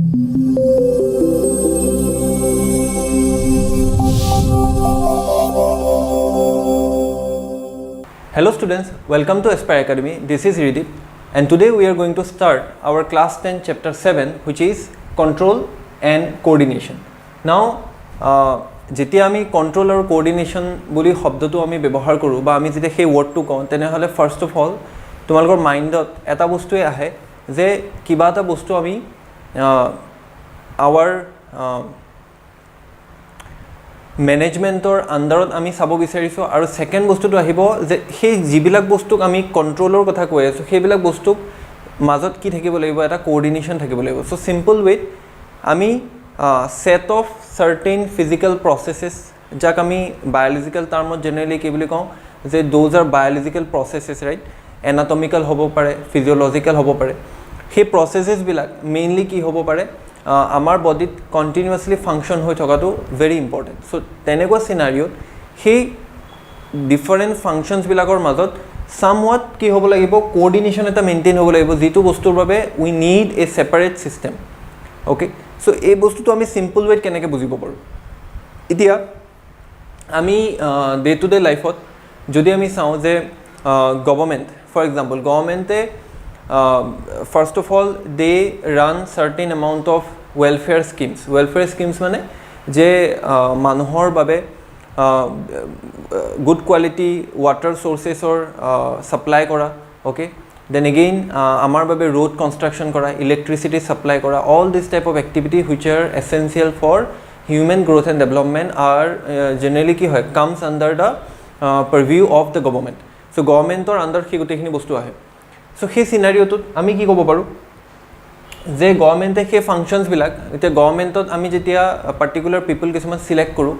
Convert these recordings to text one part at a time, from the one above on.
Hello students, welcome to Aspire Academy. This is Ridip and today we are going to start our class 10 chapter 7 which is control and coordination. Now যেতিয়া আমি control আৰু coordination বুলি শব্দটো আমি ব্যৱহাৰ কৰো বা আমি যেতিয়া সেই ওয়াৰ্ডটো কওঁ তেনেহলে ফাৰ্স্ট অফ অল তোমালোকৰ মাইন্ডত এটা বস্তুৱে আহে যে কিবা এটা বস্তু আমি our মেনেজমেন্টৰ আন্ডাৰত আমি চাব বিচাৰিছো আৰু সেকেন্ড বস্তুটো আহিব যে সেই জিবিলাক বস্তুক আমি কন্ট্ৰোলৰ কথা কৈ আছো সেইবিলাক বস্তুক মাজত কি থাকিব লাগিব এটা কোঅৰ্ডিনেশন থাকিব লাগিব সো সিম্পল ওয়েত আমি set of certain physical processes যাক আমি biological টার্মত জেনাৰেলি কি বুলি কওঁ যে those are biological processes right anatomical হ'ব পাৰে physiological হ'ব পাৰে সেই processes বিলাক mainly কি হ'ব পাৰে আমাৰ বডিত কন্টিনিউয়াসলি ফাংশন হৈ থকাটো very important so তেনেকুৱা সিনাৰিওত সেই ডিফাৰেন্ট ফাংশনস বিলাকৰ মাজত somewhat কি হ'ব লাগিব কোঅৰ্ডিনেশন এটা মেইনটেইন হ'ব লাগিব যেটো বস্তুৰ বাবে we need a separate system okay so এই বস্তুটো আমি সিম্পল ওয়েত কেনেকৈ বুজিব পাৰো এতিয়া আমি ডে টু ডে লাইফত যদি আমি চাওঁ যে গভৰ্নমেন্ট ফৰ এক্সাম্পল গভৰ্নমেন্টে first of all they run certain amount of welfare schemes মানে যে মানুহৰ বাবে good quality water sources or supply kora okay then again amar babe road construction kora electricity supply kora all this type of activity which are essential for human growth and development are generally ki hoy comes under the purview of the government so government or under ki gote khini bostu ahe so he scenario tut ami ki kobo paru যে গভর্নমেন্টে সেই functions বিলাক এটা গভর্নমেন্টত আমি যেতিয়া particular পিপল কিছুমান select কৰো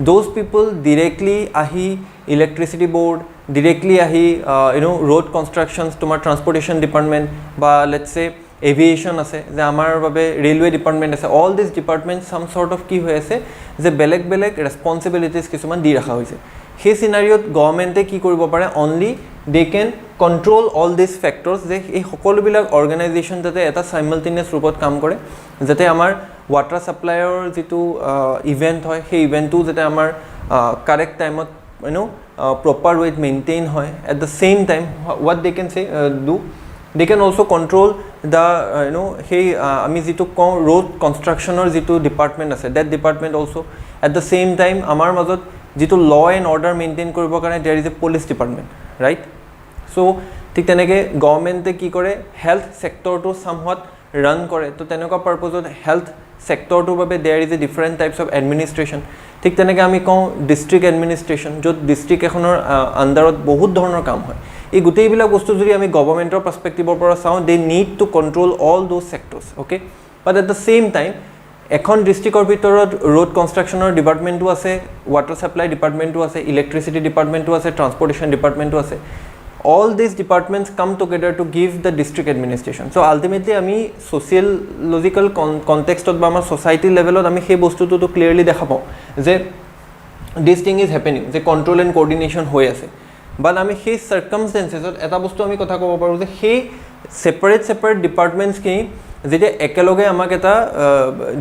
those people directly ahi electricity board directly ahi road constructions tomar transportation department ba let's say aviation ase je amar babe railway department ase all these departments some sort of ki hoye ase je belek responsibilities কিছুমান দি ৰাখা হৈছে সেই সিনাৰিওত গভৰ্নমেন্টে কি কৰিব পাৰে only they can control all these factors যে এই সকলো বিলাক অৰ্গানাইজেশন যাতে এটা সাইমালটেনিয়াস ৰূপত কাম কৰে যাতে আমাৰ water supplier যেটো ইভেন্ট হয় সেই ইভেন্টটো যাতে আমাৰ কারেক্ট টাইমত proper way maintain হয় at the same time what they can say do they can also control the hey ami jitu road construction or jitu department ase that department also at the same time amar majot jitu law and order maintain koribo karone there is a police department right so ঠিক তেনেকে গভর্নমেন্টে কি কৰে health sector to somewhat run কৰে তো তেনেকুৱা পাৰপজত health sector to বাবে there is a different types of administration ঠিক তেনেকে আমি কওঁ ডিস্ট্রিক্ট এডমিনিষ্ট্রেশন যত ডিস্ট্রিক্ট এখনৰ আন্ডাৰত বহুত ধৰণৰ কাম হয় এই গোটেই বিলাক বস্তু যদি আমি গভৰ্নমেন্টৰ পাৰ্সপেক্টিভৰ পৰা চাওঁ they need to control all those sectors okay but at the same time এখন ডিস্ট্ৰিক্টৰ ভিতৰত road constructionৰ ডিপাৰ্টমেন্টটো আছে water supply ডিপাৰ্টমেন্টটো আছে electricity ডিপাৰ্টমেন্টটো আছে transportation ডিপাৰ্টমেন্টটো আছে all these departments come together to give the district administration so ultimately ami sociological context ot ba amar society level ot ami he bostu to clearly dekha pao je this thing is happening je control and coordination hoy ase but ami he circumstances ot eta bostu ami kotha kobo paru je he separate departments ki যেটা একেলগে আমাক এটা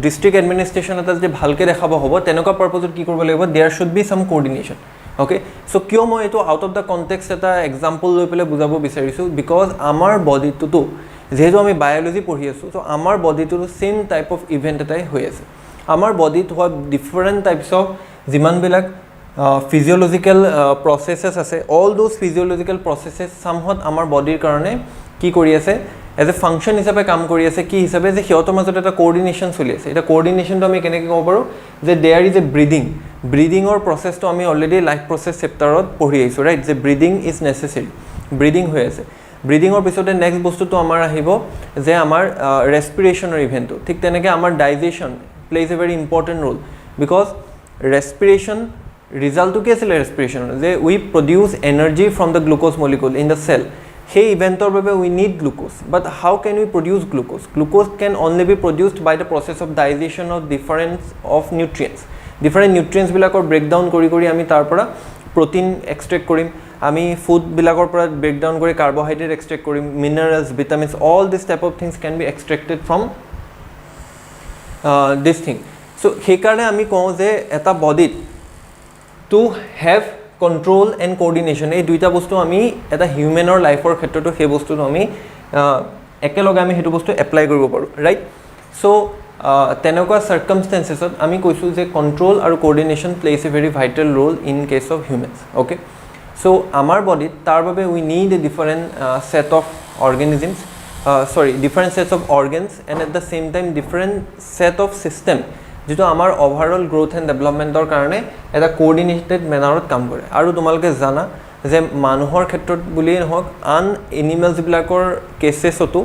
district এডমিনিষ্ট্রেশন এটা যে ভালকে দেখাব হ'ব তেনেকুৱা পাৰপজত কি কৰিব লাগিব there should be some coordination okay so কিয় মই এটো আউট অফ দা কনটেক্সট এটা এক্সাম্পল লৈ পেলে বুজাব বিচাৰিছো বিকজ আমাৰ বডিটো যেহেতু আমি বায়োলজি পঢ়ি আছো so আমাৰ বডিটো সেম টাইপ অফ ইভেন্ট এটাই হৈ আছে আমাৰ বডিত হোৱা ডিফাৰেন্ট টাইপস অফ যিমান বিলাক ফিজিওলজিক্যাল প্ৰসেসেস আছে all those physiological processes somewhat আমাৰ বডিৰ কাৰণে কি কৰি আছে as a function হিচাপে কাম কৰি আছে কি হিচাপে যে হিয়তৰ মাজত এটা কোঅৰ্ডিনেশন চলি আছে এটা কোঅৰ্ডিনেশনটো আমি কেনেকৈ ক'ব পাৰো যে there is a breathing or process to আমি already life process chapterত পঢ়ি আইছো right যে breathing is necessary breathing হৈ আছে breathing or পিছতে next বস্তুটো আমাৰ আহিব যে আমাৰ respirational event ঠিক তেনেকৈ আমাৰ digestion plays a very important role because respiration result to কি আছিল respiration যে we produce energy from the glucose molecule in the cell hey eventor babe we need glucose but how can we produce glucose can only be produced by the process of digestion of different nutrients bilakor breakdown kori ami tar pora protein extract korim ami food bilakor pora breakdown kori carbohydrate extract korim minerals vitamins all this type of things can be extracted from this thing so' সেইকাৰণে আমি কওঁ যে এটা বডিত to have control and coordination এই দুইটা বস্তু আমি এটা হিউমেনৰ লাইফৰ ক্ষেত্ৰতো সেই বস্তুটো আমি একেলগে আমি সেইটো বস্তু এপ্লাই কৰিব পাৰোঁ ৰাইট চ' তেনেকুৱা চাৰ্কামষ্টেঞ্চেছত আমি কৈছোঁ যে কণ্ট্ৰল আৰু coordination plays a very vital role in case of humans okay so' আমাৰ বডিত তাৰ বাবে we need a different set of organisms different sets of organs and at the same time different set of system যিটো আমাৰ overall growth and ডেভেলপমেণ্টৰ কাৰণে এটা কোঅৰ্ডিনেটেড মেনাৰত কাম কৰে আৰু তোমালোকে জানা যে মানুহৰ ক্ষেত্ৰত বুলিয়েই নহওক আন এনিমেলছবিলাকৰ কেচেছতো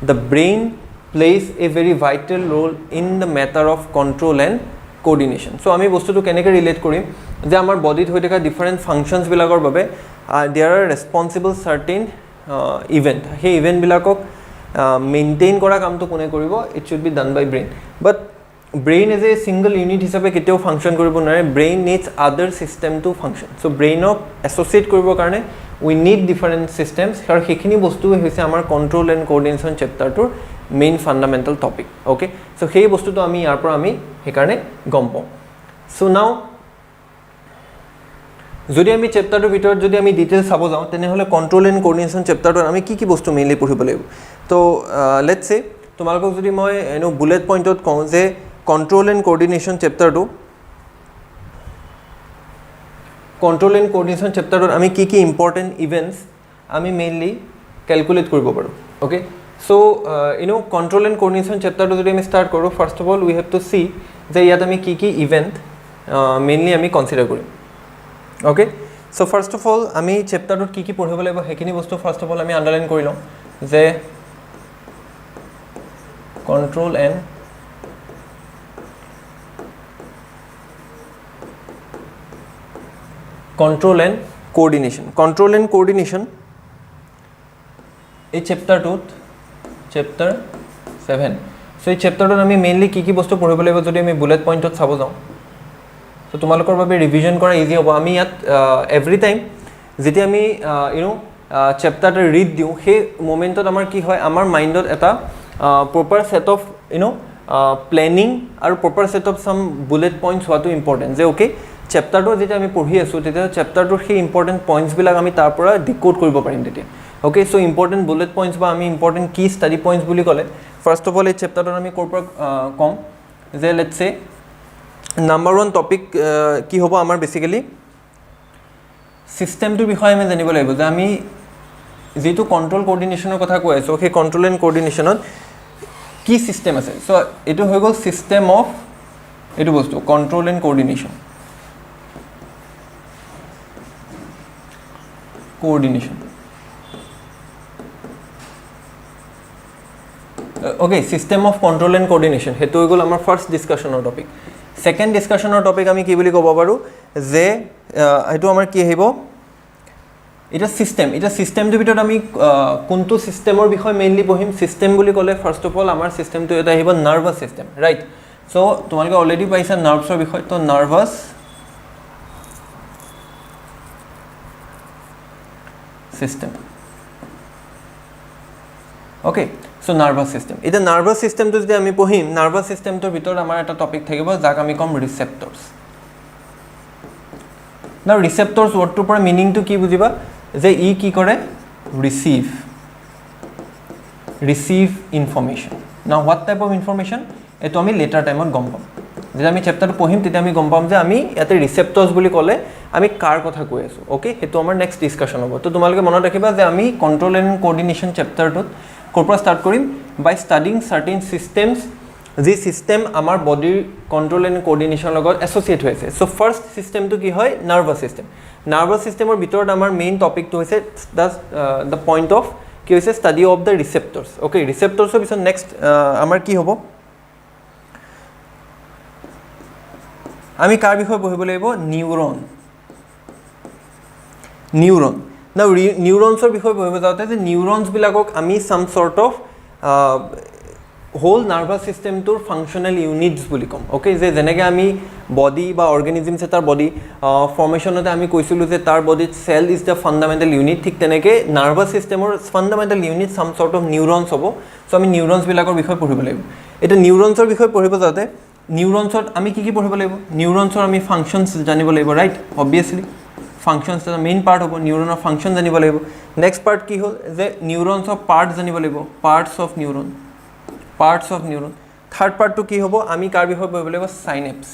the brain plays a very vital role in the matter of control and coordination so' আমি বস্তুটো কেনেকৈ ৰিলেট কৰিম যে আমাৰ বডিত হৈ থকা ডিফাৰেণ্ট ফাংচনছবিলাকৰ বাবে there are responsible certain event সেই ইভেণ্টবিলাকক মেইনটেইন কৰা কামটো কোনে কৰিব it should be done by brain but brain as a single unit হিচাপে কেতিয়াও ফাংচন কৰিব নোৱাৰে brain needs other system to function so' ব্ৰেইনক এছ'চিয়েট কৰিবৰ কাৰণে উই নিড ডিফাৰেণ্ট ছিষ্টেমছ আৰু সেইখিনি বস্তুৱে হৈছে আমাৰ কণ্ট্ৰল এণ্ড কোঅৰ্ডিনেশ্যন চেপ্টাৰটোৰ main fundamental topic okay so' সেই বস্তুটো আমি ইয়াৰ পৰা আমি সেইকাৰণে গম পাওঁ চ' নাও যদি আমি চেপ্টাৰটোৰ ভিতৰত যদি আমি ডিটেইলছ চাব যাওঁ তেনেহ'লে কণ্ট্ৰল এণ্ড কোঅৰ্ডিনেশ্যন চেপ্টাৰটোত আমি কি বস্তু মেইনলি পঢ়িব লাগিব তো লেটছ চে তোমালোকক যদি মই বুলেট পইণ্টত কওঁ যে কণ্ট্ৰল এণ্ড কোঅৰ্ডিনেশ্যন চেপ্টাৰটো কণ্ট্ৰল এণ্ড কোঅৰ্ডিনেশ্যন চেপ্টাৰটোত আমি কি ইম্পৰ্টেণ্ট ইভেণ্টছ আমি মেইনলি কেলকুলেট কৰিব পাৰোঁ okay so' control and coordination চেপ্টাৰটো যদি আমি ষ্টাৰ্ট কৰোঁ first of all we have to see যে ইয়াত আমি কি ইভেণ্ট মেইনলি আমি কনচিডাৰ কৰিম okay so' first of all আমি চেপ্টাৰটোত কি পঢ়িব লাগিব সেইখিনি বস্তু ফাৰ্ষ্ট অফ অল আমি আণ্ডাৰলাইন কৰি লওঁ যে কণ্ট্ৰল এণ্ড কোঅৰ্ডিনেশ্যন এই চেপ্টাৰটোত চেপ্টাৰ 7 চ' এই চেপ্টাৰটোত আমি মেইনলি কি বস্তু পঢ়িব লাগিব যদি আমি বুলেট পইণ্টত চাব যাওঁ চ' তোমালোকৰ বাবে ৰিভিজন কৰা ইজি হ'ব আমি ইয়াত এভৰি টাইম যেতিয়া আমি চেপ্টাৰটো ৰিড দিওঁ সেই মমেণ্টত আমাৰ কি হয় আমাৰ মাইণ্ডত এটা প্ৰপাৰ ছেট অফ প্লেনিং আৰু প্ৰপাৰ ছেট অফ চাম বুলেট পইণ্টছ হোৱাটো ইম্পৰ্টেণ্ট যে অ'কে চেপ্টাৰটো যেতিয়া আমি পঢ়ি আছোঁ তেতিয়া চেপ্টাৰটোৰ সেই ইম্পৰ্টেণ্ট পইণ্টছবিলাক আমি তাৰ পৰা ডিক'ড কৰিব পাৰিম তেতিয়া okay so' important bullet points বা আমি ইম্পৰ্টেণ্ট কি ষ্টাডি পইণ্টছ বুলি ক'লে ফাৰ্ষ্ট অফ অল এই চেপ্টাৰটোত আমি ক'ৰ পৰা ক'ম যে লেটছ চে নাম্বাৰ 1 টপিক কি হ'ব আমাৰ বেচিকেলি ছিষ্টেমটোৰ বিষয়ে আমি জানিব লাগিব যে আমি যিটো কণ্ট্ৰল কোঅৰ্ডিনেশ্যনৰ কথা কৈ আছোঁ সেই কণ্ট্ৰল এণ্ড কোঅৰ্ডিনেশ্যনত কি ছিষ্টেম আছে চ' এইটো হৈ গ'ল ছিষ্টেম অফ এইটো বস্তু control and coordination okay system of control and coordination সেইটো হৈ গ'ল আমাৰ ফাৰ্ষ্ট ডিছকাশ্যনৰ টপিক ছেকেণ্ড ডিছকাশ্যনৰ টপিক আমি কি বুলি ক'ব পাৰোঁ যে সেইটো আমাৰ কি আহিব এতিয়া ছিষ্টেমটোৰ ভিতৰত আমি কোনটো ছিষ্টেমৰ বিষয়ে মেইনলি পঢ়িম ছিষ্টেম বুলি ক'লে ফাৰ্ষ্ট অফ অল আমাৰ ছিষ্টেমটো এটা আহিব নাৰ্ভাছ ছিষ্টেম ৰাইট চ' তোমালোকে অলৰেডি পাইছা নাৰ্ভছৰ বিষয়ে তো nervous system okay so' nervous system এতিয়া নাৰ্ভাছ ছিষ্টেমটো যদি আমি পঢ়িম নাৰ্ভাছ ছিষ্টেমটোৰ ভিতৰত আমাৰ এটা টপিক থাকিব যাক আমি ক'ম ৰিচেপ্টৰ্ছ না ৰিচেপ্টৰ্ছ ৱৰ্ডটোৰ পৰা মিনিংটো কি বুজিবা যে ই কি কৰে ৰিচিভ ইনফৰ্মেশ্যন না হোৱাট টাইপ অফ ইনফৰ্মেশ্যন এইটো আমি লেটাৰ টাইমত গম পাম যেতিয়া আমি চেপ্টাৰটো পঢ়িম তেতিয়া আমি গম পাম যে আমি ইয়াতে ৰিচেপ্টৰ্ছ বুলি ক'লে আমি কাৰ কথা কৈ আছোঁ অ'কে সেইটো আমাৰ নেক্সট ডিছকাশ্যন হ'ব তো তোমালোকে মনত ৰাখিবা যে আমি কণ্ট্ৰল এণ্ড কোঅৰ্ডিনেশ্যন চেপ্টাৰটোত ক'ৰ পৰা ষ্টাৰ্ট কৰিম বাই ষ্টাডিং চাৰ্টেইন ছিষ্টেমছ যি ছিষ্টেম আমাৰ বডিৰ কণ্ট্ৰল এণ্ড কোঅৰ্ডিনেশ্যনৰ লগত এছ'চিয়েট হৈ আছে চ' ফাৰ্ষ্ট ছিষ্টেমটো কি হয় নাৰ্ভাছ ছিষ্টেম নাৰ্ভাছ ছিষ্টেমৰ ভিতৰত আমাৰ মেইন টপিকটো হৈছে দ্য পইণ্ট অফ কি হৈছে ষ্টাডি অফ দ্য ৰিচেপ্টৰ্ছ অ'কে ৰিচেপ্টৰ্ছৰ পিছত নেক্সট আমাৰ কি হ'ব আমি কাৰ বিষয়ে পঢ়িব লাগিব নিউৰন না নিউৰনছৰ বিষয়ে পঢ়িব যাওঁতে যে নিউৰনছবিলাকক আমি চাম চৰ্ট অফ হোল নাৰ্ভাছ ছিষ্টেমটোৰ ফাংচনেল ইউনিটছ বুলি ক'ম অ'কে যে যেনেকৈ আমি বডি বা অৰ্গেনিজিমছ এটাৰ বডি ফৰ্মেশ্যনতে আমি কৈছিলোঁ যে তাৰ বডিত cell is the fundamental unit ঠিক তেনেকৈ নাৰ্ভাছ ছিষ্টেমৰ fundamental unit some sort of neurons হ'ব চ' আমি নিউৰনছবিলাকৰ বিষয়ে পঢ়িব লাগিব এটা নিউৰনছৰ বিষয়ে পঢ়িব যাওঁতে নিউৰনছত আমি কি পঢ়িব লাগিব নিউৰনছৰ আমি ফাংচনছ জানিব লাগিব ৰাইট অবভিয়াছলি ফাংচনছ এটা মেইন পাৰ্ট হ'ব নিউৰনৰ ফাংচন জানিব লাগিব নেক্সট পাৰ্ট কি হ'ল যে নিউৰনছৰ পাৰ্ট জানিব লাগিব পাৰ্টছ অফ নিউৰন থাৰ্ড পাৰ্টটো কি হ'ব আমি কাৰ বিষয়ে পঢ়িব লাগিব সাইনেপছ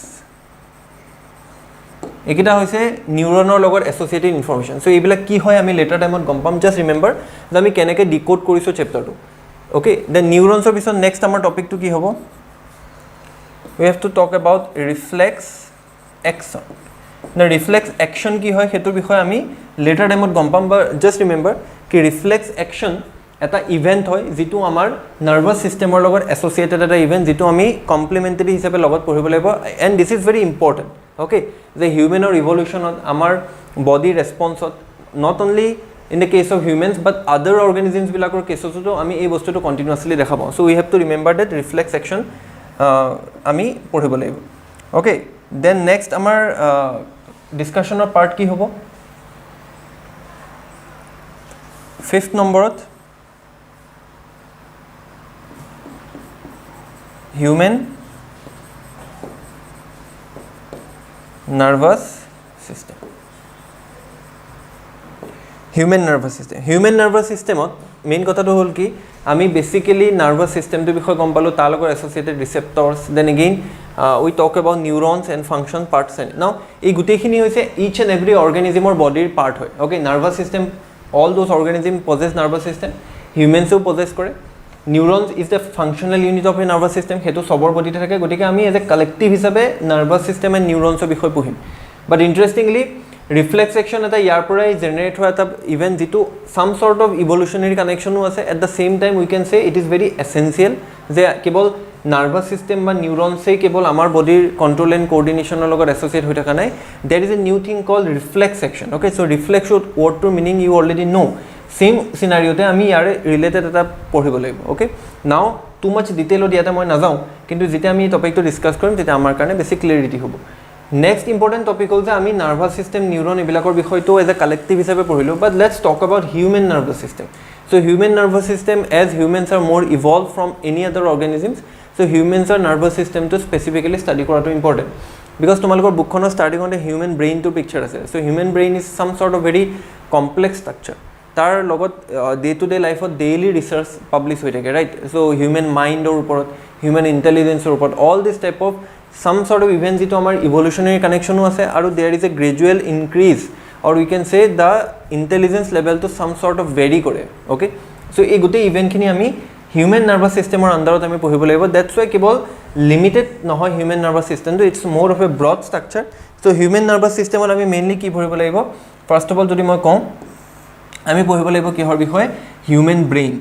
এইকেইটা হৈছে নিউৰনৰ লগত এছ'চিয়েটেড ইনফৰমেশ্যন চ' এইবিলাক কি হয় আমি লেটাৰ টাইমত গম পাম জাষ্ট ৰিমেম্বাৰ যে আমি কেনেকৈ ডিক'ড কৰিছোঁ চেপ্টাৰটো অ'কে দেন নিউৰনছৰ পিছত নেক্সট আমাৰ টপিকটো কি হ'ব we have to talk about reflex action the reflex action কি হয় হেতুৰ বিষয়ে আমি লেটাৰ টাইমত গম পাম বা জাষ্ট ৰিমেম্বাৰ কি ৰিফ্লেক্স একশ্যন এটা ইভেন্ট হয় যিটো আমাৰ নাৰ্ভাছ ছিষ্টেমৰ লগত এছ'চিয়েটেড এটা ইভেন্ট যিটো আমি কমপ্লিমেণ্টাৰী হিচাপে লগত পঢ়িব লাগিব and this is very important okay যে হিউমেনৰ ইভলিউশ্যনত আমাৰ বডি ৰেছপন্সত not only in the case of humans but other অৰ্গেনিজমছবিলাকৰ কেছতো আমি এই বস্তুটো কণ্টিনিউৱাছলি দেখা পাওঁ so' we have to remember that reflex action আমি পঢ়িব লাগিব অ'কে দেন নেক্সট আমাৰ ডিছকাশ্যনৰ পাৰ্ট কি হ'ব 5th নম্বৰত human nervous system human nervous ছিষ্টেমত মেইন কথাটো হ'ল কি আমি বেচিকেলি নাৰ্ভাছ ছিষ্টেমটোৰ বিষয়ে গম পালোঁ তাৰ লগত associated receptors then again we talk about neurons and function parts and now এই গোটেইখিনি হৈছে ইচ এণ্ড এভৰি অৰ্গেনিজিমৰ বডিৰ পাৰ্ট হয় okay nervous system all those organism possess nervous system হিউমেনছেও পজেছ কৰে neurons is the functional unit of a nervous system সেইটো চবৰ বডিতে থাকে গতিকে আমি এজ এ কালেক্টিভ হিচাপে নাৰ্ভাছ ছিষ্টেম এণ্ড নিউৰনছৰ বিষয়ে পঢ়িম বাট ইণ্টাৰেষ্টিংলি ৰিফ্লেক্স একশ্যন এটা ইয়াৰ পৰাই জেনেৰেট হোৱা এটা ইভেণ্ট যিটো ছাম চৰ্ট অফ ইভলিউশ্যনেৰী কানেকশ্যনো আছে at the same time we can say it is very essential যে কেৱল নাৰ্ভাছ ছিষ্টেম বা নিউৰনছেই কেৱল আমাৰ বডিৰ কণ্ট্ৰল এণ্ড কোৰ্ডিনেশ্যনৰ লগত এছ'চিয়েট হৈ থকা নাই there is a new thing call reflex action okay so' reflex ৱৰ্ডটোৰ meaning you already know' same চিনাৰিঅ'তে আমি ইয়াৰে ৰিলেটেড এটা পঢ়িব লাগিব অ'কে নাও টু মাছ ডিটেইলত ইয়াতে মই নাযাওঁ কিন্তু যেতিয়া আমি এই টপিকটো ডিছকাছ কৰিম তেতিয়া আমাৰ কাৰণে বেছি ক্লিয়াৰিটি হ'ব নেক্সট ইম্পৰ্টেণ্ট টপিক হ'ল যে আমি নাৰ্ভাছ ছিষ্টেম নিউৰন এইবিলাকৰ বিষয়টো এজ এ কালেক্টিভ হিচাপে পঢ়িলোঁ but let's talk about human nervous system so' human nervous system as humans are more evolve from any other organisms so' হিউমেনছৰ নাৰ্ভাছ ছিষ্টেমটো specifically study কৰাটো ইম্পৰ্টেণ্ট বিকজ তোমালোকৰ বুকখনৰ ষ্টাৰ্টিঙতে হিউমেন ব্ৰেইনটোৰ পিকচাৰ আছে so' human brain is some sort of very complex structure তাৰ লগত ডে টু ডে লাইফত ডেইলি ৰিচাৰ্চ পাব্লিছ হৈ থাকে ৰাইট চ' হিউমেন মাইণ্ডৰ ওপৰত হিউমেন ইণ্টেলিজেঞ্চৰ ওপৰত all this type of some sort of event যিটো আমাৰ ইভলিউশ্যনেৰী কানেকশ্যনো আছে আৰু there is a gradual increase or we can say the intelligence লেভেলটো ছাম চৰ্ট অফ ভেৰি কৰে অ'কে চ' এই গোটেই ইভেণ্টখিনি আমি হিউমেন নাৰ্ভাছ ছিষ্টেমৰ আণ্ডাৰত আমি পঢ়িব লাগিব ডেটছ ৱাই কেৱল লিমিটেড নহয় হিউমেন নাৰ্ভাছ ছিষ্টেমটো ইটছ মোৰ of A broad structure so' human nervous ছিষ্টেমত আমি মেইনলি কি পঢ়িব লাগিব ফাৰ্ষ্ট অফ অল যদি মই কওঁ আমি পঢ়িব লাগিব কিহৰ বিষয়ে হিউমেন ব্ৰেইন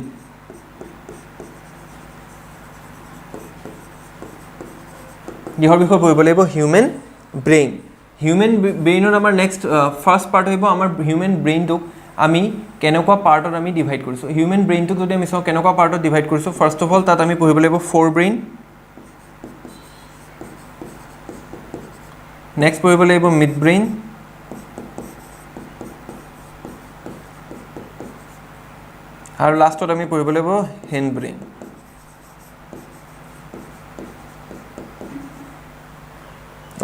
কিহৰ বিষয়ে পঢ়িব লাগিব হিউমেন ব্ৰেইনত আমাৰ নেক্সট ফাৰ্ষ্ট পাৰ্ট আহিব আমাৰ হিউমেন ব্ৰেইনটোক আমি কেনেকুৱা পাৰ্টত আমি ডিভাইড কৰিছোঁ হিউমেন ব্ৰেইনটোক যদি আমি চাওঁ কেনেকুৱা পাৰ্টত ডিভাইড কৰিছোঁ ফাৰ্ষ্ট অফ অল তাত আমি পঢ়িব লাগিব ফ'ৰ ব্ৰেইন নেক্সট পঢ়িব লাগিব মিড ব্ৰেইন আৰু লাষ্টত আমি পঢ়িব লাগিব হেণ্ড ব্ৰেইন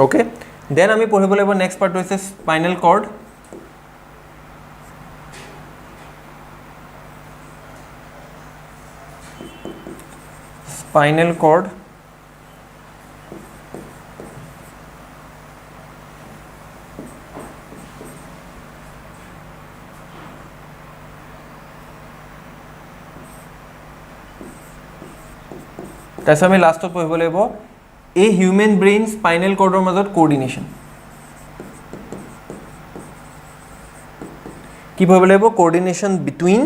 অ'কে দেন আমি পঢ়িব লাগিব নেক্সট পাৰ্টটো হৈছে স্পাইনেল কৰ্ড তাৰপিছত আমি লাষ্টত পঢ়িব লাগিব এই হিউমেন ব্ৰেইন স্পাইনেল কৰ্ডৰ মাজত কোৰ্ডিনেশ্যন কি পঢ়িব লাগিব coordination between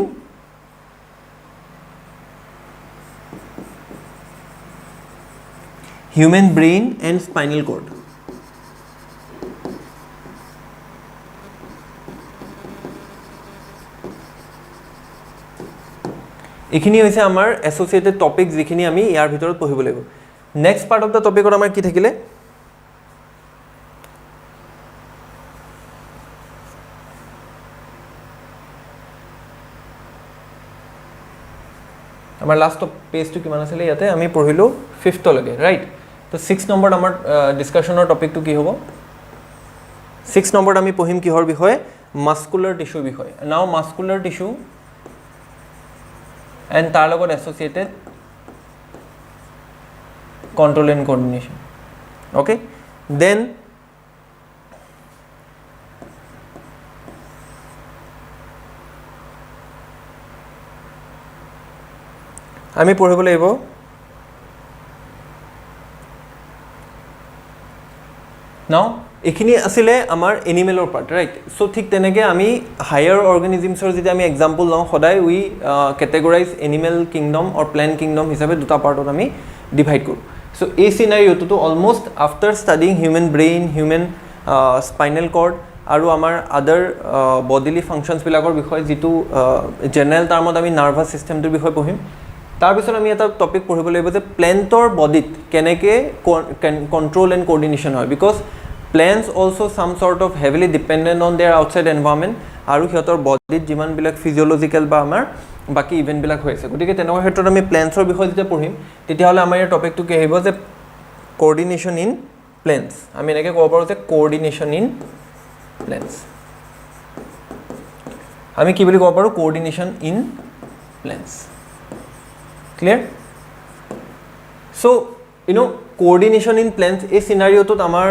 human brain and spinal cord এইখিনি হৈছে আমাৰ এছ'চিয়েটেড টপিক যিখিনি আমি ইয়াৰ ভিতৰত পঢ়িব লাগিব নেক্সট পাৰ্ট অফ দ্য টপিকত আমাৰ কি থাকিলে আমাৰ লাষ্ট পেজটো কিমান আছিলে ইয়াতে আমি পঢ়িলোঁ 5th লৈকে ৰাইট তো 6 নম্বৰত আমাৰ ডিছকাশ্যনৰ টপিকটো কি হ'ব 6 নম্বৰত আমি পঢ়িম কিহৰ বিষয়ে মাস্কুলাৰ টিস্যুৰ বিষয়ে নাও মাস্কুলাৰ টিস্যু এণ্ড তাৰ লগত associated control and coordination okay then আমি পঢ়িব লাগিব নাও এখিনি আছিলে আমাৰ এনিমেলৰ পাৰ্ট ৰাইট সো ঠিক তেনেকৈ আমি হায়াৰ অৰ্গেনিজমছৰ যদি আমি এক্সাম্পল লওঁ সদায় we categorize animal kingdom or plant kingdom হিচাপে দুটা পাৰ্টত আমি ডিভাইড কৰোঁ সো এই চিনাৰিঅ'টো almost after studying human brain human spinal cord আৰু আমাৰ আদাৰ বডিলি ফাংচনছবিলাকৰ বিষয়ে যিটো জেনেৰেল টাৰ্মত আমি নাৰ্ভাছ ছিষ্টেমটোৰ বিষয়ে পঢ়িম তাৰপিছত আমি এটা টপিক পঢ়িব লাগিব যে প্লেণ্টৰ বডিত কেনেকৈ কণ্ট্ৰল এণ্ড কোঅৰ্ডিনেশ্যন হয় because plants also' some sort of heavily dependent on their outside environment আৰু সিহঁতৰ বডিত যিমানবিলাক ফিজিঅ'লজিকেল বা আমাৰ বাকী ইভেণ্টবিলাক হৈ আছে গতিকে তেনেকুৱা ক্ষেত্ৰত আমি প্লেণ্টছৰ বিষয়ে যেতিয়া পঢ়িম তেতিয়াহ'লে আমাৰ ইয়াৰ টপিকটো কি আহিব যে কোঅৰ্ডিনেশ্যন ইন প্লেণ্টছ আমি এনেকৈ ক'ব পাৰোঁ যে কোঅৰ্ডিনেশ্যন ইন প্লেণ্টছ আমি কি বুলি ক'ব পাৰোঁ coordination in plants clear so' coordination in plants এই চিনাৰিঅ'টোত আমাৰ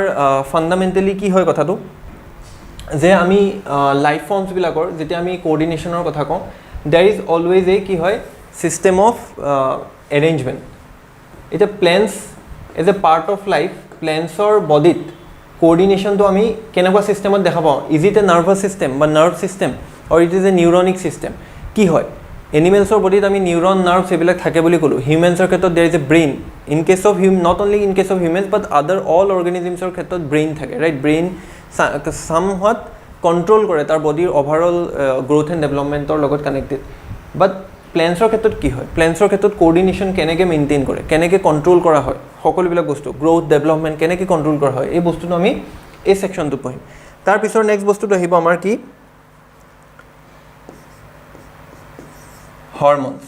ফাণ্ডামেণ্টেলি কি হয় কথাটো যে আমি লাইফ ফৰ্মছবিলাকৰ যেতিয়া আমি কোঅৰ্ডিনেশ্যনৰ কথা কওঁ দেয়াৰ ইজ অলৱেজ এই কি হয় ছিষ্টেম অফ এৰেঞ্জমেণ্ট এতিয়া plants as a part of life প্লেণ্টছৰ বডিত কোঅৰ্ডিনেশ্যনটো আমি কেনেকুৱা ছিষ্টেমত দেখা পাওঁ is it a nervous system বা nerve system or it is a neuronic system কি হয় এনিমেলছৰ বডিত আমি নিউৰন নাৰ্ভছ এইবিলাক থাকে বুলি ক'লোঁ হিউমেনছৰ ক্ষেত্ৰত there is a brain in case of not only in case of humans but other all অৰ্গেনিজমছৰ ক্ষেত্ৰত ব্ৰেইন থাকে ৰাইট ব্ৰেইন চামহাট কণ্ট্ৰল কৰে তাৰ বডিৰ অভাৰঅল গ্ৰ'থ এণ্ড ডেভেলপমেণ্টৰ লগত কানেক্টেড বাট প্লেণ্টছৰ ক্ষেত্ৰত কি হয় প্লেণ্টছৰ ক্ষেত্ৰত কোঅৰ্ডিনেশ্যন কেনেকৈ মেইনটেইন কৰে কেনেকৈ কণ্ট্ৰল কৰা হয় সকলোবিলাক বস্তু গ্ৰ'থ ডেভেলপমেণ্ট কেনেকৈ কণ্ট্ৰল কৰা হয় এই বস্তুটো আমি এই ছেকশ্যনটোত পঢ়িম তাৰপিছৰ নেক্সট বস্তুটো আহিব আমাৰ কি হৰম'নছ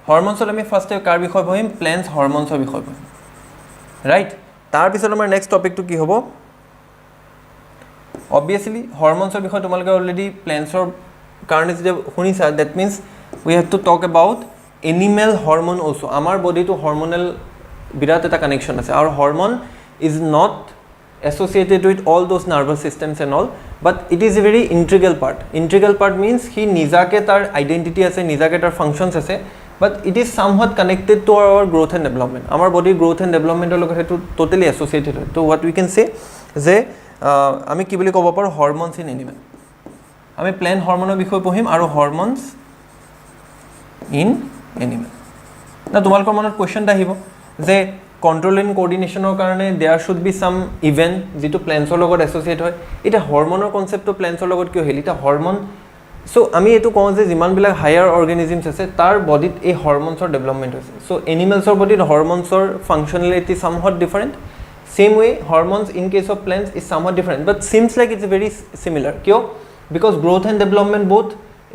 হৰম'নছত আমি ফাৰ্ষ্টে কাৰ বিষয়ে পঢ়িম প্লেণ্টছ হৰম'নছৰ বিষয়ে পঢ়িম ৰাইট তাৰপিছত আমাৰ নেক্সট টপিকটো কি হ'ব অবভিয়াছলি হৰম'নছৰ বিষয়ে তোমালোকে অলৰেডি প্লেণ্টছৰ কাৰণে যেতিয়া শুনিছা that means we have to talk about animal hormone also' আমাৰ বডিটো হৰম'নেল বিৰাট এটা কানেকশ্যন আছে আৰু hormone is not associated with all those nervous systems and all but it is a very integral part means he nijake tar identity ase nijake tar functions ase but it is somewhat connected to our growth and development our body growth and development log hetu totally associated hoy so what we can say je ami ki boli kobo paru hormones in animal ami plant hormone bikhoy pohim aru hormones in animal na tumalkor monot question ta ahibo je control and কোঅৰ্ডিনেশ্যনৰ কাৰণে there should be some event যিটো প্লেণ্টছৰ লগত associate হয় এতিয়া হৰম'নৰ কনচেপ্টটো প্লেণ্টছৰ লগত কিয় আহিল এতিয়া হৰম'ন চ' আমি এইটো কওঁ যে যিমানবিলাক হায়াৰ অৰ্গেনিজমছ আছে তাৰ বডিত এই হৰম'নছৰ ডেভেলপমেণ্ট হৈছে চ' এনিমেলছৰ বডিত হৰম'নছৰ functionality somewhat different same way hormones in case of plants is somewhat different but seems like it's very similar কিয় বিকজ গ্ৰ'থ এণ্ড ডেভেলপমেণ্ট বহুত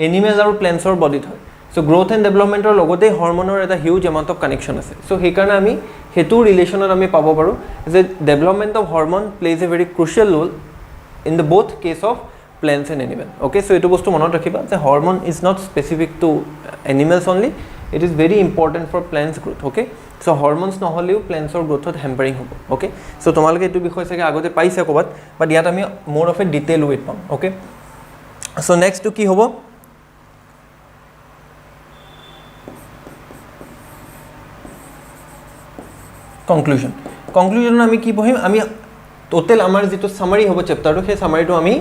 এনিমেল আৰু প্লেণ্টছৰ বডিত হয় চ' গ্ৰ'থ এণ্ড ডেভেলপমেণ্টৰ লগতে হৰম'নৰ এটা হিউজ এমাউণ্ট অফ কানেকশ্যন আছে চ' সেইকাৰণে আমি সেইটো ৰিলেশ্যনত আমি পাব পাৰোঁ যে development of hormone plays a very crucial role in the both case of plants and animal okay so' এইটো বস্তু মনত ৰাখিবা যে hormone is not specific to animals only it is very important for plants growth okay so' hormones নহ'লেও প্লেণ্টছৰ গ্ৰোথত হেম্পাৰিং হ'ব okay so' তোমালোকে এইটো বিষয় চাগে আগতে পাইছে ক'ৰবাত বাট ইয়াত আমি মোৰ অফ এ ডিটেইল ৱেত পাম অ'কে চ' নেক্সটটো কি হ'ব কনক্লুজন আমি কি পঢ়িম আমি টোটেল আমাৰ যিটো চামাৰি হ'ব চেপ্টাৰটো সেই চামাৰিটো আমি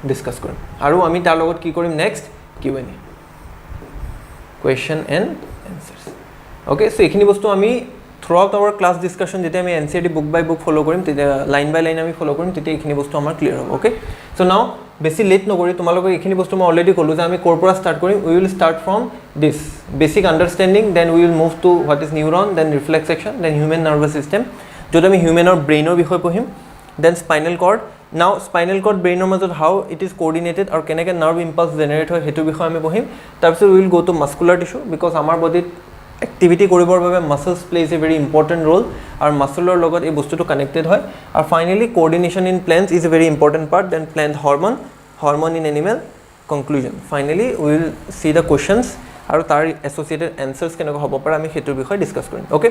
ডিছকাছ কৰিম আৰু আমি তাৰ লগত কি কৰিম next Q&A question and answers okay so' এইখিনি বস্তু আমি throughout our class discussion যেতিয়া আমি NCERT book by book follow' কৰিম তেতিয়া লাইন বাই লাইন আমি ফ'ল' কৰিম তেতিয়া এইখিনি বস্তু আমাৰ ক্লিয়াৰ হ'ব অ'কে চ' নাও বেছি লেট নকৰি তোমালোকক এইখিনি বস্তু মই অলৰেডি ক'লোঁ যে আমি ক'ৰ পৰা ষ্টাৰ্ট কৰিম we will start from this basic understanding then we will move to what is neuron then reflex section then human nervous system য'ত আমি হিউমেনৰ ব্ৰেইনৰ বিষয়ে পঢ়িম then spinal cord now spinal cord ব্ৰেইনৰ মাজত হাউ ইট ইজ কোঅৰ্ডিনেটেড আৰু কেনেকৈ নাৰ্ভ ইম্পালছ জেনেৰেট হয় সেইটো বিষয়ে আমি পঢ়িম তাৰপিছত উইল গ' টু মাস্কুলাৰ টিছ্যু বিকজ আমাৰ বডিত এক্টিভিটি কৰিবৰ বাবে muscles plays a very important role আৰু মাছলৰ লগত এই বস্তুটো কানেক্টেড হয় আৰু finally coordination in plants is a very important part then plant hormone in animal conclusion finally will see the questions আৰু তাৰ এছ'চিয়েটেড এনচাৰ্ছ কেনেকুৱা হ'ব পাৰে আমি সেইটোৰ বিষয়ে ডিছকাছ কৰিম অ'কে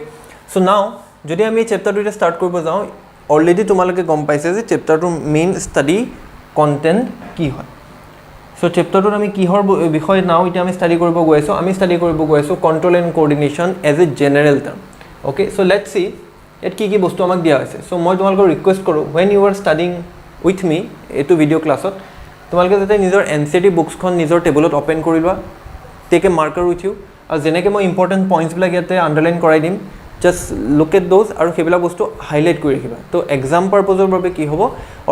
চ' নাও যদি আমি এই চেপ্টাৰটো এতিয়া ষ্টাৰ্ট কৰিব যাওঁ অলৰেডি তোমালোকে গম পাইছে যে চেপ্টাৰটোৰ মেইন ষ্টাডি কণ্টেণ্ট কি হয় চ' চেপ্টাৰটোত আমি কিহৰ বিষয়ে নাও এতিয়া আমি ষ্টাডি কৰিব গৈ আছোঁ আমি ষ্টাডি কৰিব গৈ আছোঁ control and coordination as a general term okay so' let's see ইয়াত কি বস্তু আমাক দিয়া হৈছে চ' মই তোমালোকক ৰিকুৱেষ্ট কৰোঁ when you are studying with me এইটো ভিডিঅ' ক্লাছত তোমালোকে যাতে নিজৰ NCERT বুকছখন নিজৰ টেবুলত অ'পেন কৰি লোৱা take a marker with you আৰু যেনেকৈ মই ইম্পৰ্টেণ্ট পইণ্টছবিলাক ইয়াতে আণ্ডাৰলাইন কৰাই দিম জাষ্ট লুক এট দ'জ আৰু সেইবিলাক বস্তু হাইলাইট কৰি ৰাখিবা তো এক্সাম পাৰ্পজৰ বাবে কি হ'ব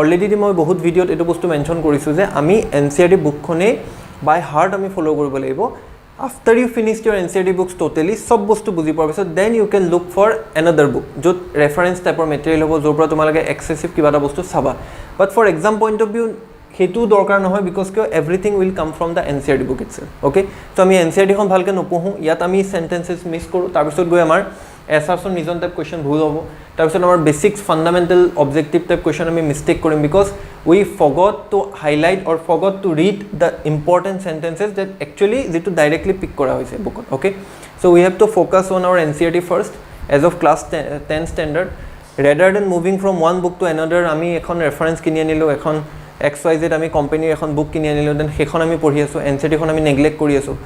অলৰেডি মই বহুত ভিডিঅ'ত এইটো বস্তু মেনশ্যন কৰিছোঁ যে আমি NCERT বুকখনেই বাই হাৰ্ট আমি ফ'ল' কৰিব লাগিব after you finish your NCERT books totally চব বস্তু বুজি পোৱাৰ পিছত then you can look for another book য'ত ৰেফাৰেঞ্চ টাইপৰ মেটেৰিয়েল হ'ব য'ৰ পৰা তোমালোকে এক্সেচিভ কিবা এটা বস্তু চাবা but for exam point of view সেইটো দৰকাৰ নহয় বিকজ কিয় everything will come from the NCERT book itself okay ত' আমি NCERTখন ভালকৈ নপঢ়োঁ ইয়াত আমি চেণ্টেঞ্চেছ মিছ কৰোঁ তাৰপিছত গৈ আমাৰ এছাৰছৰ নিজন টাইপ কুৱেশ্যন ভুল হ'ব তাৰপিছত আমাৰ basics fundamental objective type question আমি মিষ্টেক কৰিম because we forgot to highlight or forgot to read the important sentences that actually যিটো ডাইৰেক্টলি পিক কৰা হৈছে বুকত okay so' we have to focus on our NCERT first as of class 10 standard rather than moving from one book to another আমি এখন reference কিনি আনিলোঁ এখন XYZ আমি কোম্পানীৰ এখন বুক কিনি আনিলোঁ দেন সেইখন আমি পঢ়ি আছোঁ NCERTখন আমি নেগলেক্ট কৰি আছোঁ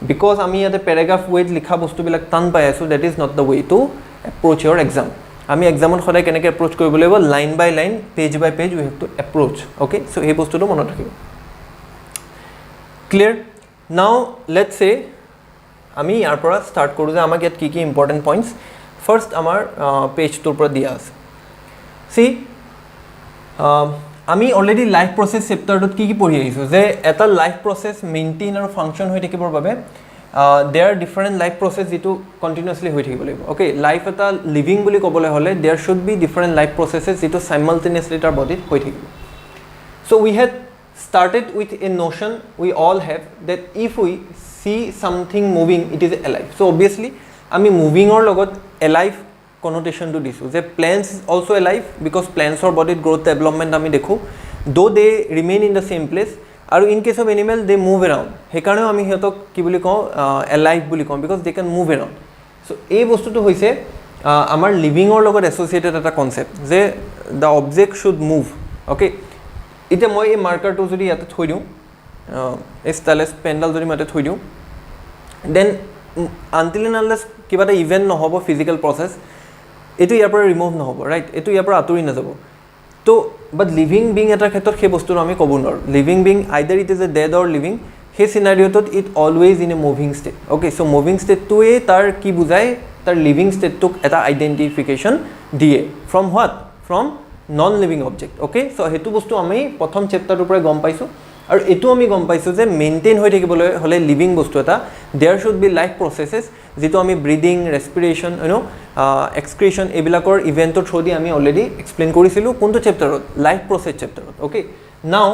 বিকজ আমি ইয়াতে পেৰাগ্ৰাফ ৱেত লিখা বস্তুবিলাক টান পাই আছোঁ that is not the way to approach your exam আমি এক্সামত সদায় কেনেকৈ এপ্ৰ'চ কৰিব লাগিব line by line page by page we have to approach okay so' সেই বস্তুটো মনত ৰাখিব ক্লিয়াৰ নাও লেটছ চে আমি ইয়াৰ পৰা ষ্টাৰ্ট কৰোঁ যে আমাক ইয়াত কি কি ইম্পৰ্টেণ্ট পইণ্টছ ফাৰ্ষ্ট আমাৰ পেজটোৰ পৰা দিয়া আছে চি আমি অলৰেডি লাইফ প্ৰচেছ চেপ্টাৰটোত কি পঢ়ি আহিছোঁ যে এটা লাইফ প্ৰচেছ মেইনটেইন আৰু ফাংচন হৈ থাকিবৰ বাবে দেয়াৰ ডিফাৰেণ্ট লাইফ প্ৰচেছ যিটো কণ্টিনিউৱাছলি হৈ থাকিব লাগিব অ'কে লাইফ এটা লিভিং বুলি ক'বলৈ হ'লে there should be different life processes যিটো চাইমালটেনিয়াছলি তাৰ বডিত হৈ থাকিব so' we had started with a notion we all have that if we see something moving it is alive so obviously ami moving or logot alive connotation to disu je plants is also alive because plants or body growth development ami dekhu though they remain in the same place aru in case of animal they move around he karone ami hetok ki boli ko alive boli ko because they can move around so ei bostu to hoise amar living or logot associated eta concept je the object should move okay এতিয়া মই এই মাৰ্কাৰটো যদি ইয়াতে থৈ দিওঁ এই ষ্টাইলেছ পেনডাল যদি মই ইয়াতে থৈ দিওঁ দেন আনটিল এণ্ড আনলেছ কিবা এটা ইভেণ্ট নহ'ব ফিজিকেল প্ৰচেছ এইটো ইয়াৰ পৰা ৰিমুভ নহ'ব ৰাইট এইটো ইয়াৰ পৰা আঁতৰি নাযাব তো বাট লিভিং বিং এটাৰ ক্ষেত্ৰত সেই বস্তুটো আমি ক'ব নোৱাৰোঁ living being either it is a dead or living সেই চিনাৰিঅ'টোত it always in a moving state okay so' moving ষ্টেটটোৱে তাৰ কি বুজায় তাৰ লিভিং ষ্টেটটোক এটা আইডেণ্টিফিকেশ্যন দিয়ে from what from non living object okay so' সেইটো বস্তু আমি প্ৰথম চেপ্টাৰটোৰ পৰাই গম পাইছোঁ আৰু এইটো আমি গম পাইছোঁ যে মেইনটেইন হৈ থাকিবলৈ হ'লে লিভিং বস্তু এটা there should B life processes যিটো আমি ব্ৰিডিং ৰেছপিৰেশ্যন এক্সক্ৰিশ্যন এইবিলাকৰ ইভেণ্টৰ থ্ৰু দি আমি অলৰেডি এক্সপ্লেইন কৰিছিলোঁ কোনটো চেপ্টাৰত লাইফ প্ৰচেছ চেপ্টাৰত okay now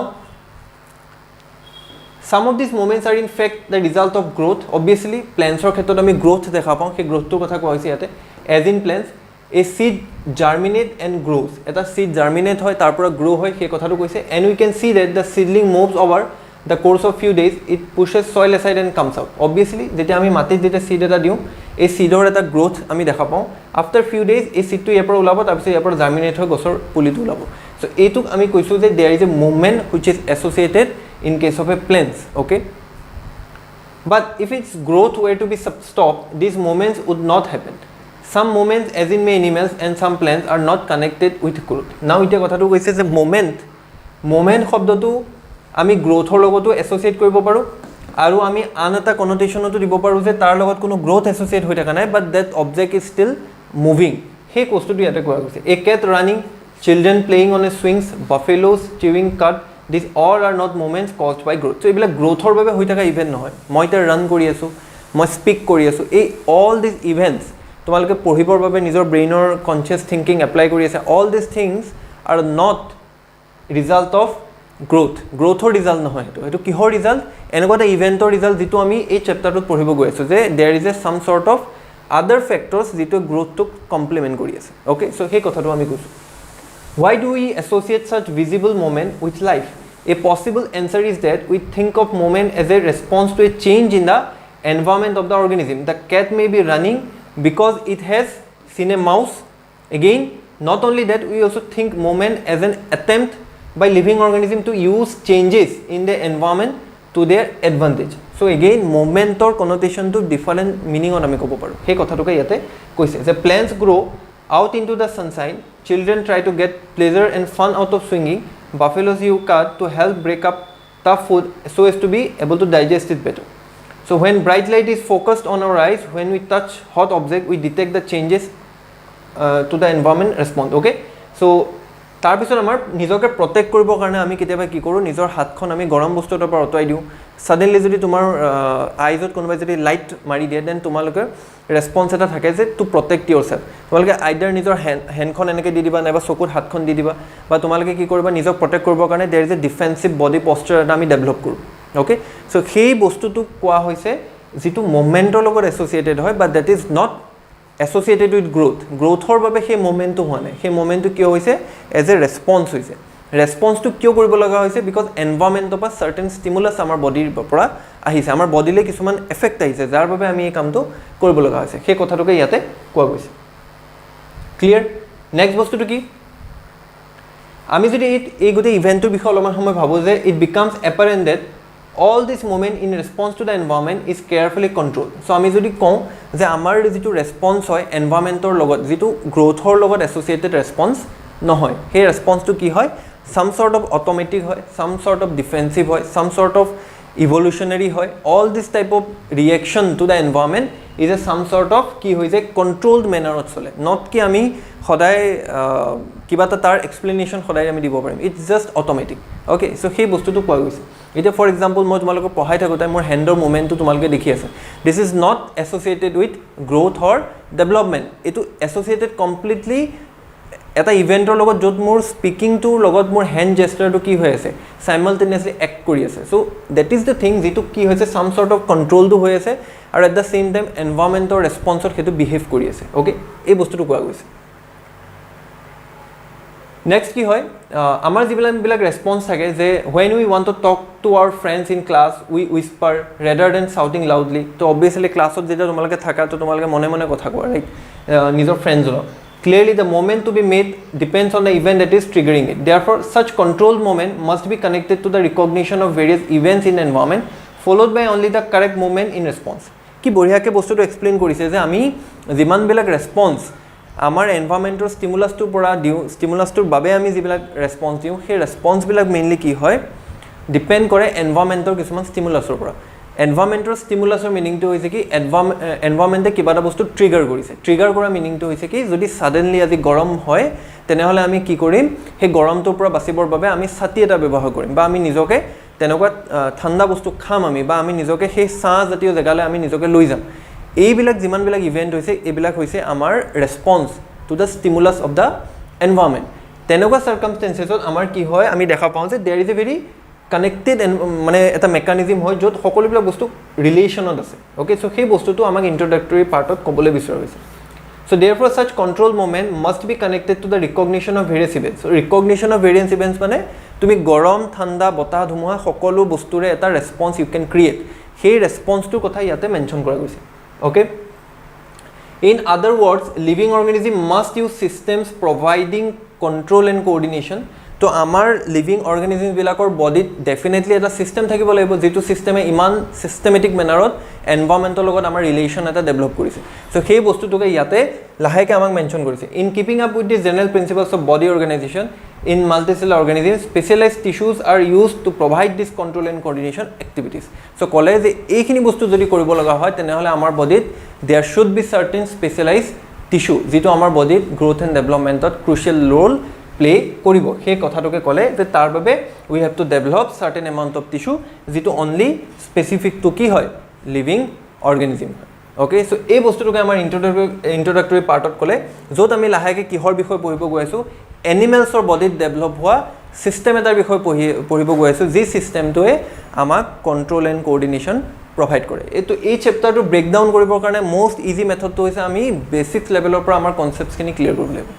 some of these moments are in fact the result of growth obviously plants or ক্ষেত্ৰত আমি growth দেখা পাওঁ সেই growthটোৰ কথা কোৱা হৈছে ইয়াতে as in plants a seed germinate and grows eta seed germinate hoy tar pora grow hoy he kotha to koise and we can see that the seedling moves over the course of few days it pushes soil aside and comes out obviously jeta ami matit jeta seed eta diu a seed or eta growth ami dekha pao after few days a seed to yapor ulabo tar piche yapor germinate hoy gosor puli tu ulabo so etuk ami koisu je there is a movement which is associated in case of a plants okay but if its growth were to be stopped these movements would not happen some moments as in many animals and some plants are not connected with growth now ite kotha to koise je moment shobdo tu ami growth or logoto associate koribo paru aru ami an eta connotation to dibo paru je tar logot kono growth associate hoi thaka nai but that object is still moving he kostu tu yate koa goise a cat running children playing on a swings buffaloes chewing cud these all are not moments caused by growth so ebila growth or babe hoi thaka event nohoy moi ta run kori asu moi speak kori asu ei all these events তোমালোকে পঢ়িবৰ বাবে নিজৰ ব্ৰেইনৰ conscious thinking apply কৰি আছে all this things are not result of গ্ৰোথৰ result নহয় সেইটো কিহৰ ৰিজাল্ট এনেকুৱা এটা ইভেণ্টৰ ৰিজাল্ট যিটো আমি এই চেপ্টাৰটোত পঢ়িব গৈ আছোঁ যে there is a some sort of other factors যিটো গ্ৰোথটোক কমপ্লিমেণ্ট কৰি আছে অ'কে চ' সেই কথাটো আমি কৈছোঁ why do we associate such visible moment with life a possible answer is that we think of moment as a response to a change in the environment of the organism the cat may be running because it has seen a mouse again not only that we also think moment as an attempt by living organism to use changes in the environment to their advantage so again momentor connotation to different meaning on ami kobo paru he kotha to yate koise je plants grow out into the sunshine children try to get pleasure and fun out of swinging buffaloes you cut to help break up tough food so as to be able to digest it better so when bright light is focused on our eyes when we touch hot object we detect the changes to the environment response okay so তাৰ পিছত আমাৰ নিজকে protect কৰিবৰ কাৰণে আমি কেতিয়াবা কি কৰোঁ নিজৰ হাতখন আমি গৰম বস্তু এটাৰ পৰা অঁতৰাই দিওঁ সাডেনলি যদি তোমাৰ আইজত কোনোবাই যদি লাইট মাৰি দিয়ে দেন তোমালোকে ৰেছপন্স এটা থাকে যে টু প্ৰটেক্ট ইয়ৰ সেলফ তোমালোকে আইডাৰ নিজৰ হেণ্ডখন এনেকৈ দি দিবা নাইবা চকুত হাতখন দি দিবা বা তোমালোকে কি কৰিবা নিজক প্ৰটেক্ট কৰিবৰ কাৰণে there is a defensive body posture এটা আমি ডেভেলপ কৰোঁ অ'কে চ' সেই বস্তুটোক কোৱা হৈছে যিটো মুভমেণ্টৰ লগত এছ'চিয়েটেড হয় but that is not associated with growthৰ বাবে সেই মোমেন্টটো হোৱা নাই সেই মোমেন্টটো কিয় হৈছে এজ এ ৰেছপন্স হৈছে ৰেছপন্সটো কিয় কৰিব লগা হৈছে বিকজ এনভাইৰনমেণ্টৰ পৰা চাৰ্টেন ষ্টিমুলাছ আমাৰ বডিৰ পৰা আহিছে আমাৰ বডিলৈ কিছুমান এফেক্ট আহিছে যাৰ বাবে আমি এই কামটো কৰিব লগা হৈছে সেই কথাটোকে ইয়াতে কোৱা গৈছে ক্লিয়াৰ নেক্সট বস্তুটো কি আমি যদি এই গোটেই ইভেণ্টটোৰ বিষয়ে অলপমান সময় ভাবোঁ যে it becomes apparent that all this movement in response to the environment is carefully controlled so ami jodi kau je amar jitu response hoy environment or logot jitu growth or logot associated response no hoy he response to ki hoy some sort of automatic hoy some sort of defensive hoy some sort of evolutionary hoy all this type of reaction to the environment is a some sort of ki hoy je controlled manner ot chole not ki ami khoday kiba ta tar explanation khoday ami dibo parim it's just automatic okay so he bostu to koa goise এটা for example মই তোমালোকক পঢ়াই থাকোঁতে মোৰ হেণ্ডৰ মুভমেণ্টটো তোমালোকে দেখি আছে this is not associated with growth or development এইটো এছ'চিয়েটেড কমপ্লিটলি এটা ইভেণ্টৰ লগত য'ত মোৰ স্পিকিংটোৰ লগত মোৰ হেণ্ড জেষ্টাৰটো কি হৈ আছে চাইমালটেনিয়াছলি এক্ট কৰি আছে চ' ডেট ইজ দ্য থিং যিটো কি হৈছে ছাম চৰ্ট অফ কণ্ট্ৰলটো হৈ আছে আৰু এট দ্য ছেইম টাইম এনভাইৰনমেণ্টৰ ৰেছপন্সত সেইটো বিহেভ কৰি আছে অ'কে এই বস্তুটো কোৱা গৈছে নেক্সট কি হয় আমাৰ যিবিলাক ৰেছপন্স থাকে যে when we want to talk to our friends in class we whisper rather than shouting loudly তো obviously ক্লাছত যেতিয়া তোমালোকে থাকা তো তোমালোকে মনে মনে কথা কোৱা ৰাইট নিজৰ ফ্ৰেণ্ডজৰ clearly the moment to be made depends on the event that is triggering it therefore such controlled moment must be connected to the recognition of various events in the environment followed by only the correct moment in response কি বঢ়িয়াকে বস্তুটো explain কৰিছে যে আমি যিমানবিলাক response আমাৰ এনভাইৰনমেণ্টৰ ষ্টিমুলাছটোৰ পৰা দিওঁ ষ্টিমুলাছটোৰ বাবে আমি যিবিলাক ৰেছপন্স দিওঁ সেই ৰেছপন্সবিলাক মেইনলি কি হয় ডিপেণ্ড কৰে এনভাইৰনমেণ্টৰ কিছুমান ষ্টিমুলাছৰ পৰা এনভাইৰনমেণ্টৰ ষ্টিমুলাছৰ মিনিংটো হৈছে কি এনভাইৰনমেণ্টে কিবা এটা বস্তু ট্ৰিগাৰ কৰিছে ট্ৰিগাৰ কৰা মিনিংটো হৈছে কি যদি ছাডেনলি আজি গৰম হয় তেনেহ'লে আমি কি কৰিম সেই গৰমটোৰ পৰা বাচিবৰ বাবে আমি ছাতি এটা ব্যৱহাৰ কৰিম বা আমি নিজকে তেনেকুৱা ঠাণ্ডা বস্তু খাম আমি বা আমি নিজকে সেই ছাঁ জাতীয় জেগালৈ আমি নিজকে লৈ যাম এইবিলাক যিমানবিলাক ইভেণ্ট হৈছে এইবিলাক হৈছে আমাৰ response to the stimulus of the environment তেনেকুৱা চাৰ্কামষ্টেঞ্চেছত আমাৰ কি হয় আমি দেখা পাওঁ যে there is a very connected মানে এটা মেকানিজিম হয় য'ত সকলোবিলাক বস্তু ৰিলেশ্যনত আছে অ'কে চ' সেই বস্তুটো আমাক ইণ্ট্ৰডাক্টৰী পাৰ্টত ক'বলৈ বিচৰা হৈছে so' therefore such control movement must be connected to the recognition of various events so' recognition of various events মানে তুমি গৰম ঠাণ্ডা বতাহ ধুমুহা সকলো বস্তুৰে এটা ৰেছপন্স ইউ কেন ক্ৰিয়েট সেই ৰেছপন্সটোৰ কথা ইয়াতে মেনশ্যন কৰা গৈছে okay in other words living organism must use systems providing control and coordination তো আমাৰ লিভিং অৰ্গেনিজমবিলাকৰ বডিত ডেফিনেটলি এটা ছিষ্টেম থাকিব লাগিব যিটো ছিষ্টেমে ইমান ছিষ্টেমেটিক মেনাৰত এনভাইৰনমেণ্টৰ লগত আমাৰ ৰিলেশ্যন এটা ডেভেলপ কৰিছে চ' সেই বস্তুটোকে ইয়াতে লাহেকৈ আমাক মেনশ্যন কৰিছে in keeping up with the general principles of body organisation in multicellular organisms specialized tissues are used to provide this control and coordination activities so kole je ekhini bostu jodi koribo laga hoy tenehole amar bodit there should be certain specialized tissue jitu amar bodit growth and development ot crucial role play koribo he kotha toke kole je tar babe we have to develop certain amount of tissue jitu only specific to ki hoy living organism okay so ei bostu toke amar introductory part ot kole jot ami lahake kihor bishoy pohibo goisu এনিমেলছৰ বডিত develop হোৱা system এটাৰ বিষয়ে পঢ়িব গৈ আছোঁ যি সিস্টেমটোৱে আমাক কন্ট্ৰোল এণ্ড কোঅৰ্ডিনেশ্যন প্ৰভাইড কৰে এই চেপ্টাৰটো ব্ৰেকডাউন কৰিবৰ কাৰণে মোষ্ট ইজি মেথডটো হৈছে আমি বেসিক্স লেভেলৰ পৰা আমাৰ কনসেপ্টছখিনি ক্লিয়াৰ কৰিব লাগিব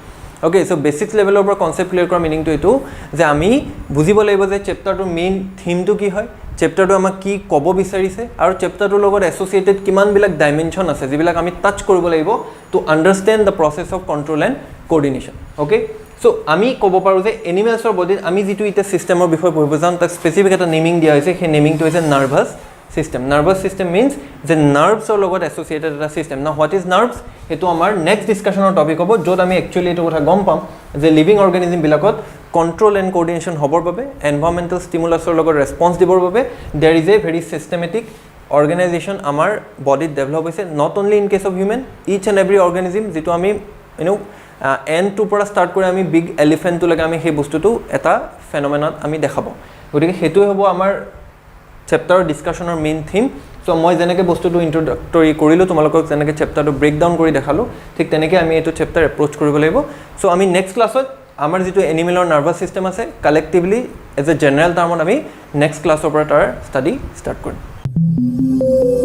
ওকে সো বেসিক্স লেভেলৰ পৰা কনসেপ্ট ক্লিয়াৰ কৰা মিনিংটো এইটো যে আমি বুজিব লাগিব যে চেপ্টাৰটোৰ মেইন থিমটো কি হয় চেপ্টাৰটো আমাক কি ক'ব বিচাৰিছে আৰু চেপ্টাৰটোৰ লগত এছ'চিয়েটেড কিমানবিলাক ডাইমেনশ্যন আছে যিবিলাক আমি টাচ কৰিব লাগিব to understand the process of control and coordination okay so আমি ক'ব পাৰোঁ যে এনিমেলছৰ বডিত আমি যিটো এতিয়া ছিষ্টেমৰ বিষয়ে পঢ়িব যাম তাক স্পেচিফিক এটা নেমিং দিয়া হৈছে সেই নেমিংটো হৈছে nervous system nervous system means যে নাৰ্ভছৰ লগত এছ'চিয়েটেড এটা সিস্টেম না হোৱাট ইজ নাৰ্ভছ সেইটো আমাৰ নেক্সট ডিছকাশ্যনৰ টপিক হ'ব য'ত আমি একচুৱেলি এইটো কথা গম পাম যে লিভিং অৰ্গেনিজমবিলাকত কণ্ট্ৰোল এণ্ড কোঅৰ্ডিনেশ্যন হ'বৰ বাবে এনভাইৰমেণ্টেল ষ্টিমুলাছৰ লগত ৰেছপন্স দিবৰ বাবে there is a very systematic organisation আমাৰ বডিত ডেভেলপ হৈছে not only in case of human each and every organism যিটো আমি এণ্ডটোৰ পৰা ষ্টাৰ্ট কৰি আমি বিগ এলিফেণ্টটোলৈকে আমি সেই বস্তুটো এটা ফেনমেনাত আমি দেখাব গতিকে সেইটোৱে হ'ব আমাৰ চেপ্টাৰৰ ডিছকাশ্যনৰ মেইন থিম চ' মই যেনেকৈ বস্তুটো ইণ্ট্ৰডাক্টৰী কৰিলোঁ তোমালোকক যেনেকৈ চেপ্টাৰটো ব্ৰেকডাউন কৰি দেখালোঁ ঠিক তেনেকৈ আমি এইটো চেপ্টাৰ এপ্ৰ'চ কৰিব লাগিব চ' আমি নেক্সট ক্লাছত আমাৰ যিটো এনিমেলৰ নাৰ্ভাছ ছিষ্টেম আছে কালেক্টিভলি এজ এ জেনেৰেল টাৰ্মত আমি নেক্সট ক্লাছৰ পৰা তাৰ ষ্টাডি ষ্টাৰ্ট কৰিম